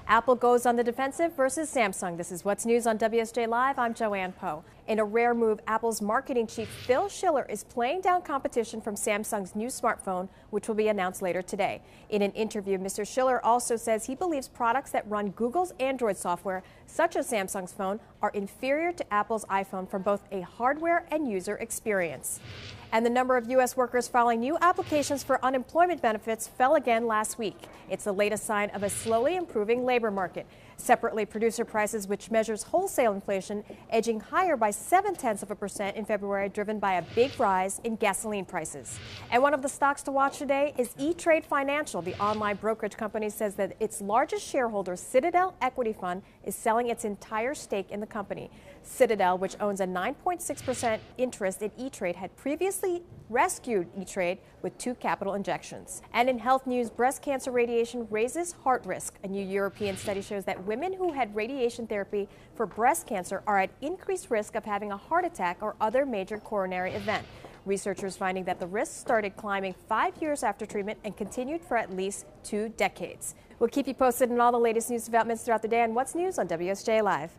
Apple goes on the defensive versus Samsung. This is what's news on WSJ Live. I'm Joanne Poe. In a rare move, Apple's marketing chief Phil Schiller is playing down competition from Samsung's new smartphone, which will be announced later today. In an interview, Mr. Schiller also says he believes products that run Google's Android software, such as Samsung's phone, are inferior to Apple's iPhone from both a hardware and user experience. And the number of U.S. workers filing new applications for unemployment benefits fell again last week. It's the latest sign of a slowly improving labor market. Separately, producer prices, which measures wholesale inflation, edging higher by 0.7% in February, driven by a big rise in gasoline prices. And one of the stocks to watch today is E-Trade Financial. The online brokerage company says that its largest shareholder, Citadel Equity Fund, is selling its entire stake in the company. Citadel, which owns a 9.6% interest in E-Trade, had previously rescued E-Trade with 2 capital injections. And in health news, breast cancer radiation raises heart risk. A new European study shows that women who had radiation therapy for breast cancer are at increased risk of having a heart attack or other major coronary event. Researchers finding that the risk started climbing 5 years after treatment and continued for at least 2 decades. We'll keep you posted on all the latest news developments throughout the day on What's News on WSJ Live.